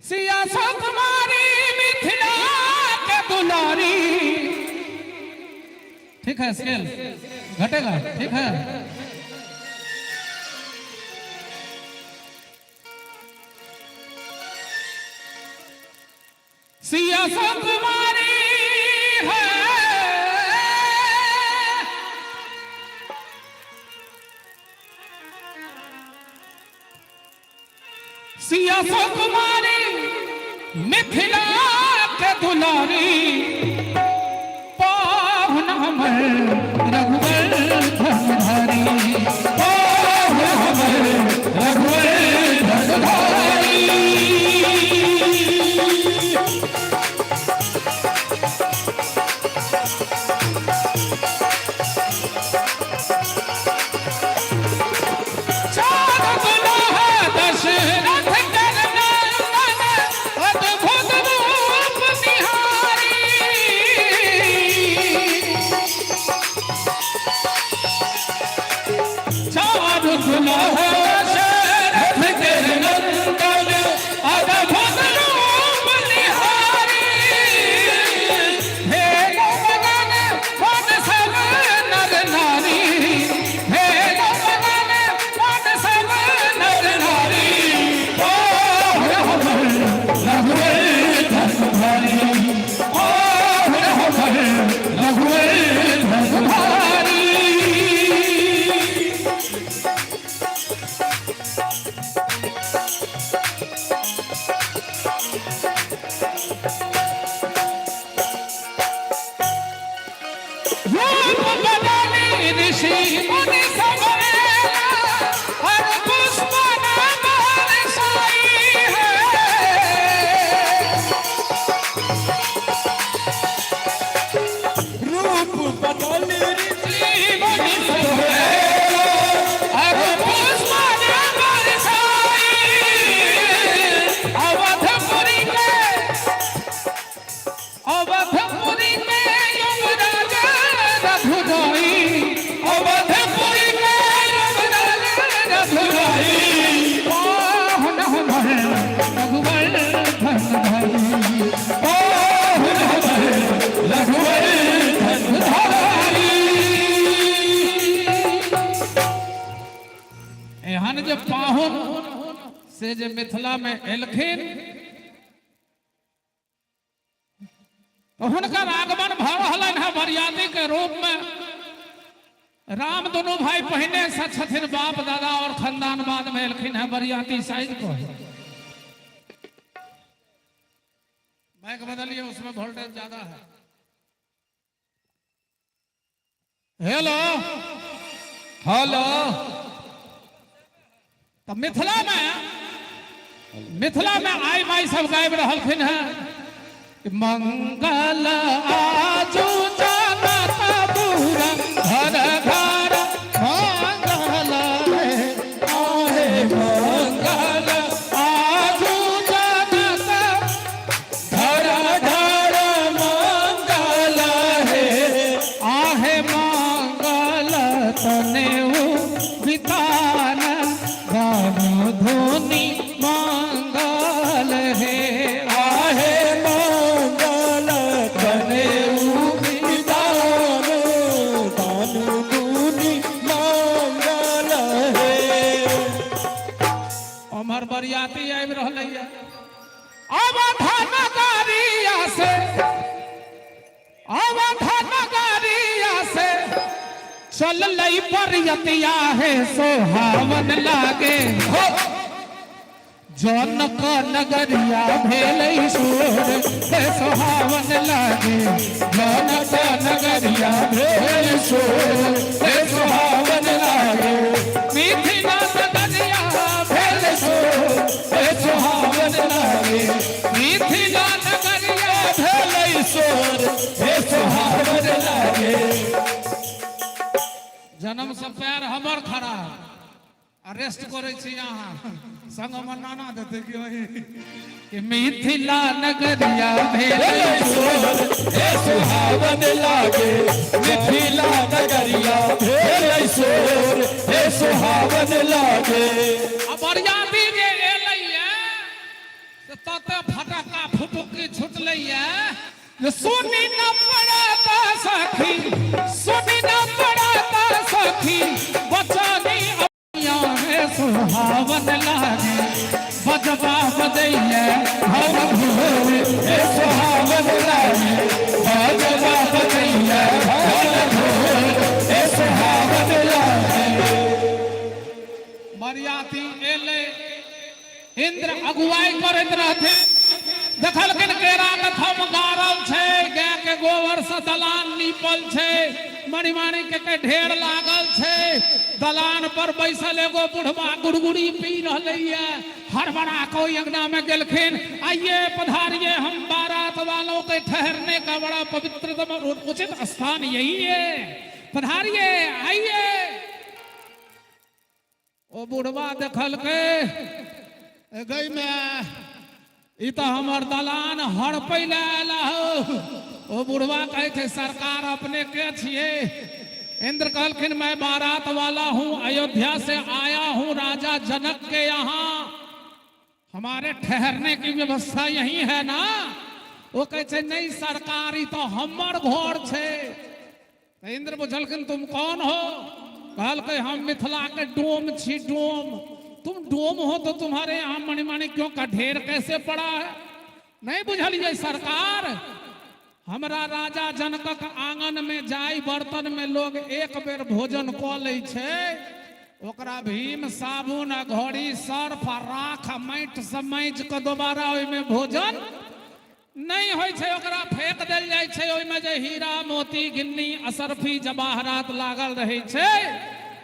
सियासत मारी मिथिला के दुलारी। ठीक है, स्केल घटेगा, ठीक है। सियासत मारी है सियासत मारी मिथिला के दुलारी। पावन हमर रघुवर धनुधारी, पावन हमर रघुवर धनुधारी। पाहुन से जे मिथिला में एलखिन तो हुनकर आगमन भ रहलन है बरियाती के रूप में। राम दोनों भाई पहने से छथिन, बाप दादा और खानदान बाद में एलखिन है बरियाती साइज को। माइक बदलिए, उसमें वोल्टेज ज्यादा है। Hello hello. तो मिथिला में आई माई सब गायब रहलखिन है। मंगल आजू जानत पूरा घर घर मंगल आहे, मंगल आजू जानत घर घर मंगल है। आहे मंगल तने वितान धोनी मंगल है। आहे मंगल तने वितान धोनी मंगल है। अमर बरियाती आबि रहलै है। अवधान गारिया से, अवधान गारिया से चल लई बरियतिया है। सोहावन लागे हो जनक नगरिया भेलै सुर हे। सोहावन लागे जनक नगरिया भेल सुर हे। सोहावन लागे मिथिला नगरिया भेल सुर हे। सोहावन लागे मिथिला नगरिया भेलै सुर हे। सोहावन लागे जन्म से पैर हमर खड़ा अरेस्ट करे छी यहाँ संग मनाना देते कि मिथिला नगरिया भेलै सुर हे। सुहावन लागे मिथिला नगरिया भेलै सुर हे। सुहावन लागे। अब बरियाती जे तते फटका फुटुकी छुटले ये सुनी न पड़ता सखी, सुनी न पड़ता सखी, बचानी अपनिया में सुहावन लागे, बजबा बजैया हर भोर ए सुहावन लागे, बजबा बजैया हर भोर ए सुहावन लागे। बरियाती एले इंद्र अगुवाई करत रहथे, देखल किन केरा कथम गारल छे, गाय के गोबर से दलान नीपल छे, मणिमाणी के ढेर लागल छे, दलान पर बैसल एगो बुढ़वा गुड़गुड़ी पी रहले ये, हड़बड़ा कोई अंगना में गेलखिन, आइए पधारिए, हम बारात वालों के ठहरने का बड़ा पवित्रतम और उचित स्थान यही है, पधारिए आइए। ओ बुढ़वा देखल के गई में इता हमर दलान हड़पै लाला हो। ओ बुढ़वा कहे थे सरकार अपने के छिए। इंद्र कहलखिन मैं बारात वाला हूँ, अयोध्या से आया हूँ राजा जनक के यहाँ, हमारे ठहरने की व्यवस्था यही है ना। वो कहे नहीं सरकारी तो हमर घर छे। इंद्र बुझलखिन तुम कौन हो? कहल के हम मिथिला के डोम छी डोम। तुम डोम हो तो तुम्हारे यहाँ मणिमाणी क्यों का ढेर कैसे पड़ा है? नहीं बुझलिए सरकार, हमरा राजा जनकक आंगन में जाई बर्तन में लोग एक बेर भोजन क ले छे, ओकरा भीम साबुन घड़ी सर्फ राख माटि से माँज के दोबारा ओइ में भोजन नहीं होय छे, ओकरा फेंक देल जाय छे। ओइ में जे हीरा मोती गिन्नी असरफी जवाहरात लागल रहे छे,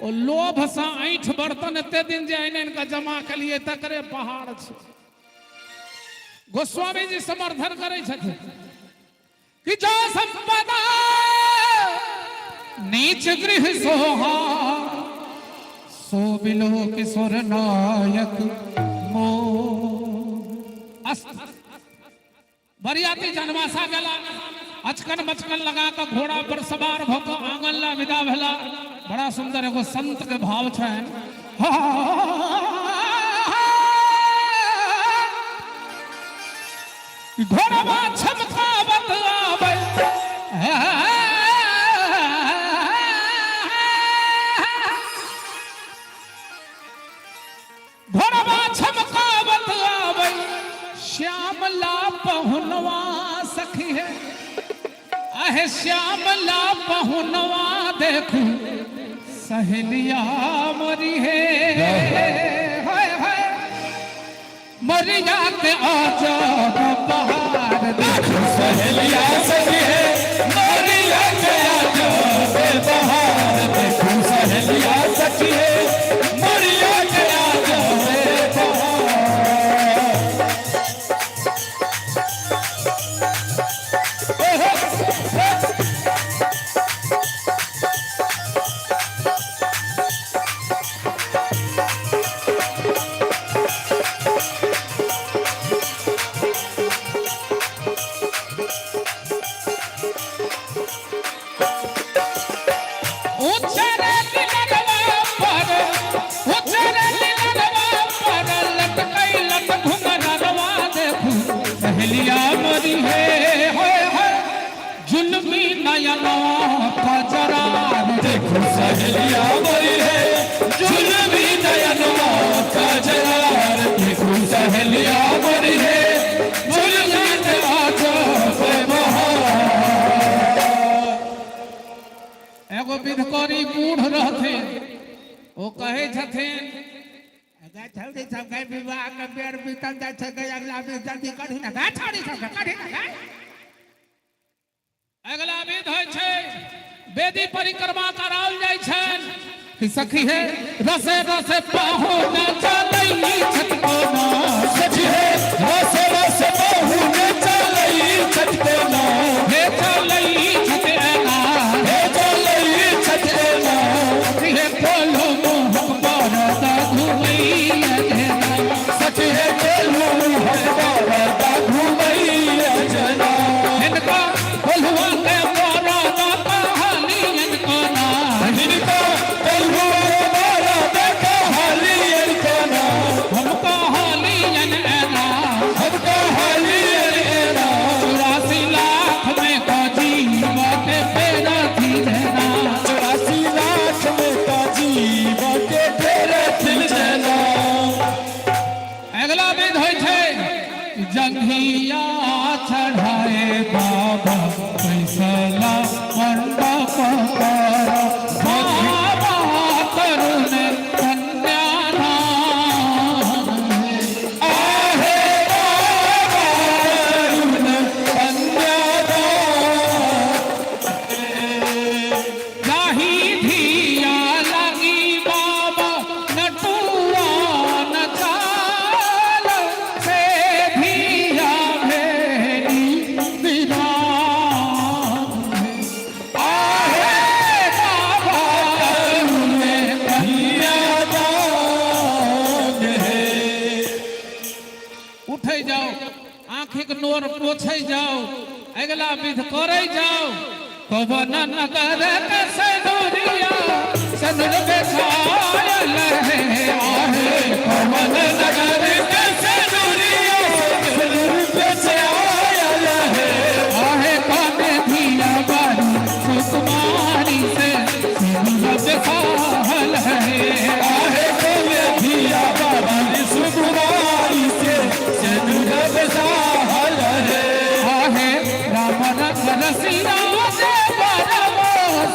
ओ लोभ से ऐठ बर्तन एते दिन जे इनका जमा के लिए तकरे पहाड़ छे। गोस्वामी जी समर्थन करे छथिन कि जो संपदा नीच गृह सोहा, सो बिलो किशोर नायक मो। बरियाती जनवासा गेला, अचकन बचकन लगा कर घोड़ा पर सवार होकर आंगन ला विदा भेला। बड़ा सुंदर एगो संत के भाव छन। घोड़वा छमकावत आवे, घोड़वा छमकावत आवे, श्यामला पहुनवा सखी है, अहे श्यामला पहुनवा देखू सहेलिया मरी है। हाय हाय मरिया के आजा बहार देखू सहेलिया सखी है, मरिया के आजा बहार देखू सहेलिया सखी है, मरिया के आजा सहेलिया मरी है, जुल्मी नयनवा का जलार देखू सहेलिया मरी है, जुल्मी एगो विधकरी बूढ़ रहते, वो कहे छथिन सब विवाह के बेर बीतल जाय छै, अगला बीत जल्दी करी ना छोड़ी सब करी ना। अगला विध होय छै वेदी परिक्रमा कराओल जाय छन कि सखी है रसे रसे पाहु न चलई छटको ना, सखी है रसे रसे पाहु न चलई छटको ना, हे चलई छटना, हे चलई छटना, हे बोलो मुंह पर दा घुमई जना, सखी है बोलो मुंह पर दा घुमई जना, इनका बोलवा के कहिया चढ़ाए बाबा फैसला मंडप पर बाबा तरुण कन्यादान आहे बाबा तरुण कन्यादान जाही धिया लगी बाबा नटुआ नचाल से धिया भेरी विधान आहे बाबा तरुण कन्यादान उठे जाओ आंखिक नोर पोछे जाओ अगला विध करे जाओ पवन नगर के सनुरिया सनुर बेछायल है आहे पवन नगर के सनुरिया सनुर बेछायल है आहे काने धिया बारी सुकुमारी से सनुर बेछायल है आहे काने धिया बारी सुकुमारी से सनुर बेछायल है आहे राम नगर सिया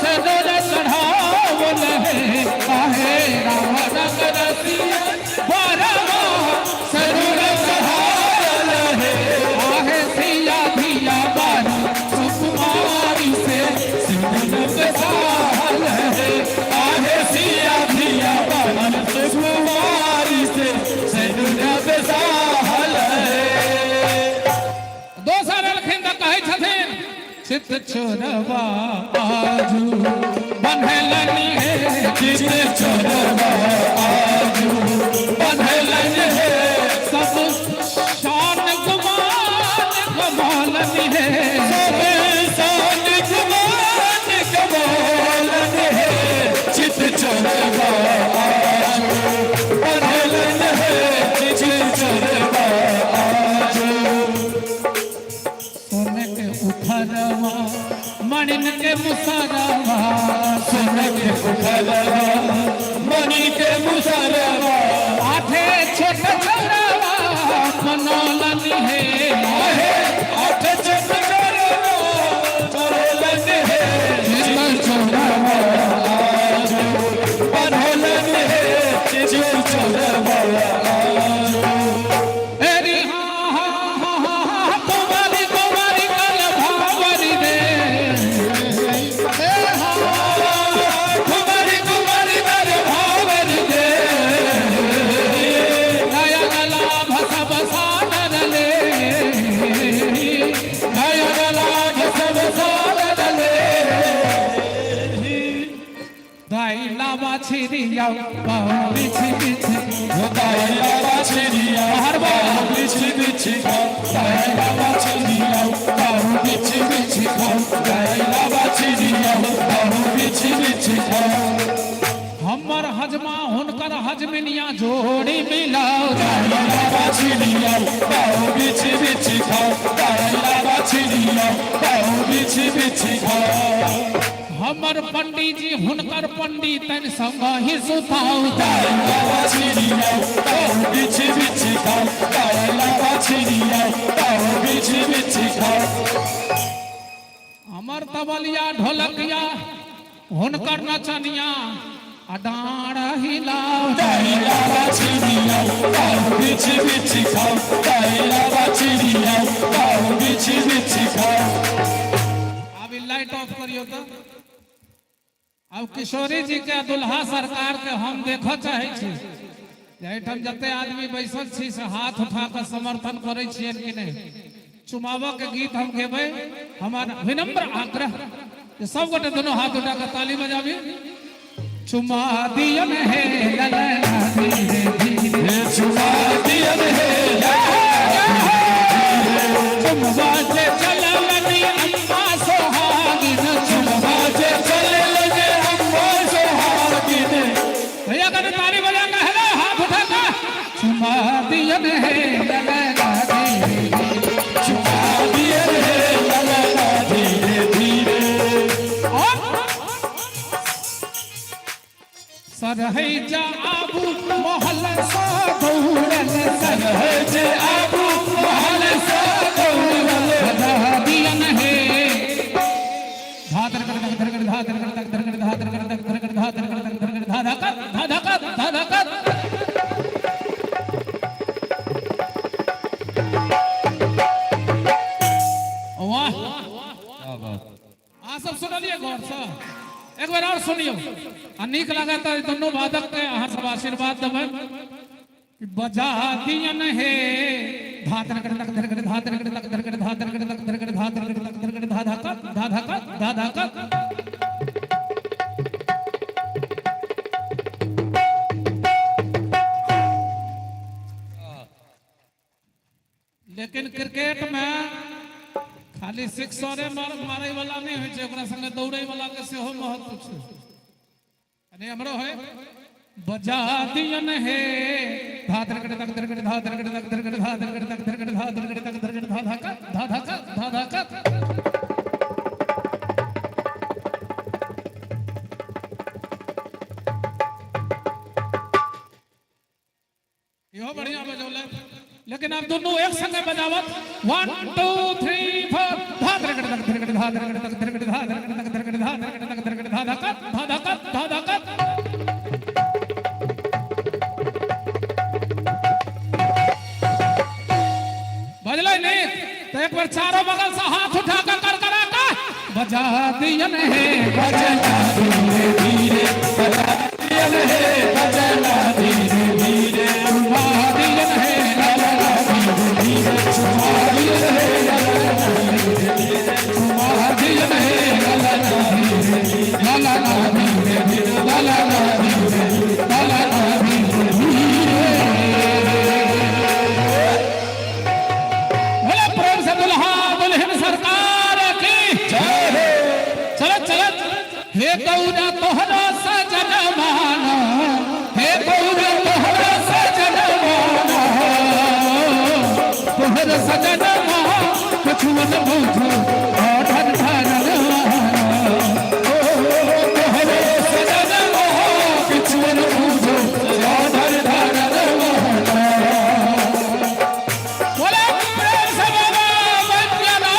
सनुर चढ़ावल है आहे राम नगर सिया बरवा सनुर चढ़ावल है आहे सिया धिया बारी सुकुमारी से सनुर बेछायल है आहे सिया धिया बारी सुकुमारी से सनुर बेछायल है दोसर अलखिन त कहै छथिन चित छोरवा आजू बन्हलनि हे चित छोरवा आजू बन्हलनि हे सब शान गुमान कमालनि हे सब शान गुमान कमालनि हे चित छोरवा आजू बन्हलनि हे चित छोरवा आजू सोने के उखरवा मणिन के मुसरवा सोने के उखरवा मणि के मुसरवा आठे छोट छोरवा मनोलनि हे आहे आठे छोट छोरवा मनोलनि हे चित छोरवा आजू बनोलनि हे चित छोरवा आजू एरी छिरिया बाहु बिछि बिछि वो दाइला छिरिया हर बाहु बिछि बिछि दाइला छिरिया बाहु बिछि बिछि दाइला छिरिया बाहु बिछि बिछि हमर हजमा हुनकर हजमिनिया जोड़ी मिलाओ दाइला छिरिया बाहु बिछि बिछि दाइला छिरिया बाहु बिछि बिछि हमर पंडित जी हुनकर पंडित तन संग ही सुताऊ दाइला छिरिया बाहु बिछि बिछि दाइला छिरिया बाहु बिछि बिछि हमर तबलिया ढोलकिया हुनकर नचनिया अडाड़ हिलाओ दाइला छिरिया बाहु बिछि बिछि दाइला छिरिया बाहु बिछि बिछि अब लाइट ऑफ करियो तो अब किशोरी जी के दुल्हा सरकार के हम देखो चाहे छी जैठम जते आदमी बैसल छी से हाथ उठा कर समर्थन करे छियन कि नहीं चुमावा के गीत हम गेबै हमारा विनम्र आग्रह जे सब गोटे दोनों हाथ उठा कर ताली बजाबी चुमा दियन है ललना धीरे धीरे चुमा दियन है चुमा जे चललनी अम्मा सोहागिन चुमा जे चललनी अम्मा सोहागिन भैया का ताली बजा के हेलो हाथ उठा के चुमा दियन है ललना धीरे चुमा दियन है ललना धीरे धीरे सरहज आबू महल सा दौड़न सरहज आबू महल सा गौर से एक बार और सुनियो अनिक लगा तो दोनों वादक के अहाँ सब आशीर्वाद देबै कि बजा दियन हे धातन कर लग धर कर धातन कर लग धर कर धातन कर लग धर कर धातन कर लग धर कर धा धा का लेकिन क्रिकेट में खाली सिक्सरे मारे वाला नहीं होय छै ओकरा संगे दौड़े वाला के सेहो महत्व छै अने हमरो है बजा दियन हे धातर कट तक धर कट धातर कट तक धर कट धातर कट तक धर कट धातर कट तक धर कट धा धा का यो बढ़िया बजौले लेकिन आप दोनों एक संगे बजावत 1 2 3 4 धातर कट तक धर कट धातर कट तक धर कट धातर कट तक धर कट धातर कट तक धर कट धा धा का बजले नहीं तो एक बार चारों बगल से हाथ उठा कर करा का बजा दियन है बजना धीरे धीरे बजा दियन है बजना धीरे धीरे छुपा दियन है ला ला धीरे धीरे छुपा दियन है ला ला धीरे धीरे छुपा दियन है ला ला धीरे धीरे ला ला धीरे धीरे ला ला धीरे ला ला धीरे हे गौरा तोहरा सजन माना हे गौरा तोहरा सजन माना तोहरा सजन माना कुछ मन बुझो और धन धन तोहरा सजन माना कुछ मन बुझो और धन धन बोले प्रेम से बाबा वंदना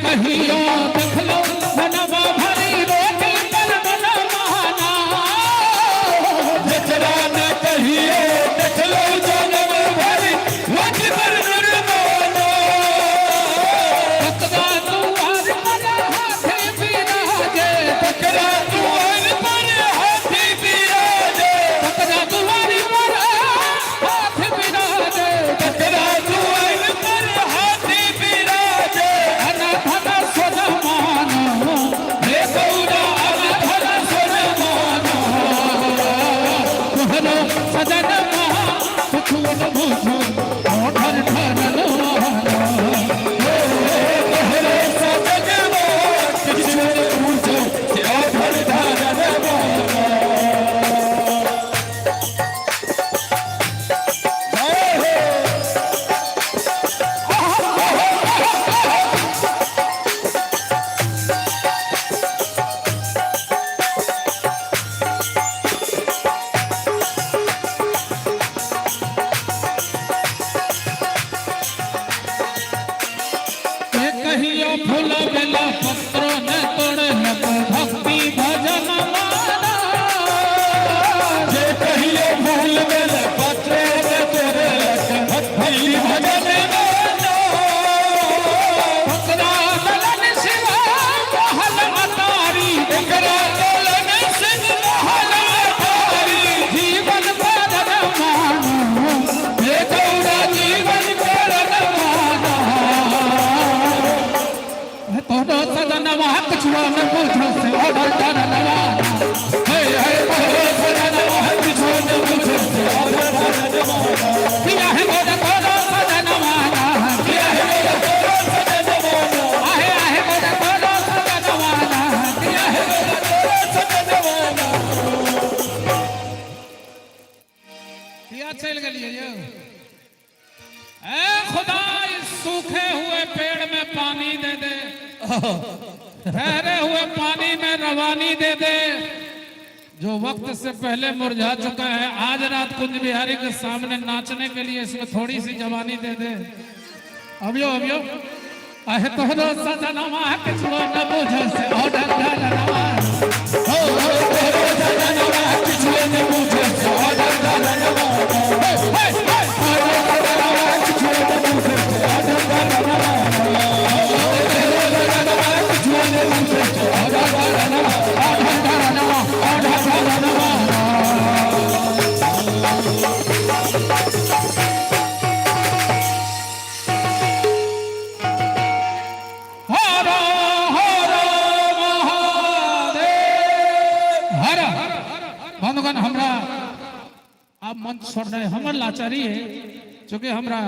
कहियो देख लो मनवा भरी रोटी पर मन महाना जकरा ने कहियो देख लो जनम भरी रोटी पर मन महाना तकदा दुआर पर हाथे बिराजे तकदा दुआर पर हाथे बिराजे तकदा दुआर पर हाथे बिराजे तकदा दुआर पर हाथे बिराजे सजन महा कुछ मन बुझो और धन धन सजन कुछ मन बुझो और धन धन फूल बेला पत्र न तोड़ लग भक्ति भजन माना जे कहियो फूल बेला पत्र न तोड़ लग भक्ति भजन माना भक्ता दलन शिवा महल अतारी एकरा दलन सिंह महल अतारी जीवन बदन मानो हे गौरा जीवन बदन माना तोरो सजनवा कछुआ में बुझो से और धन नवा हे हे तोरो सजनवा कछुआ में बुझो से और धन नवा किया है मोरा तोरो सजनवा किया है मोरा तोरो सजनवा आहे आहे मोरा तोरो सजनवा किया है मोरा तोरो सजनवा किया चल गेलिए यो ए खुदा इस सूखे हुए पेड़ में पानी दे दे ठहरे हुए पानी में रवानी दे दे जो वक्त से पहले मुरझा चुका है आज रात कुंज बिहारी के सामने नाचने के लिए इसमें थोड़ी सी जवानी दे दे अभियो आहे तोहरो सजनवा किछो न बुझे से ऑर्डर डालनवा हो तोहरो सजनवा किछो न बुझे से ऑर्डर डालनवा किछो न बुझे से ऑर्डर डालनवा तोहरो सजनवा किछो न बुझे से ऑर्डर डालनवा ऑर्डर डालनवा बंधुगण हमरा अब मंच छोड़ रहे हमर लाचारी है चूंकि हमरा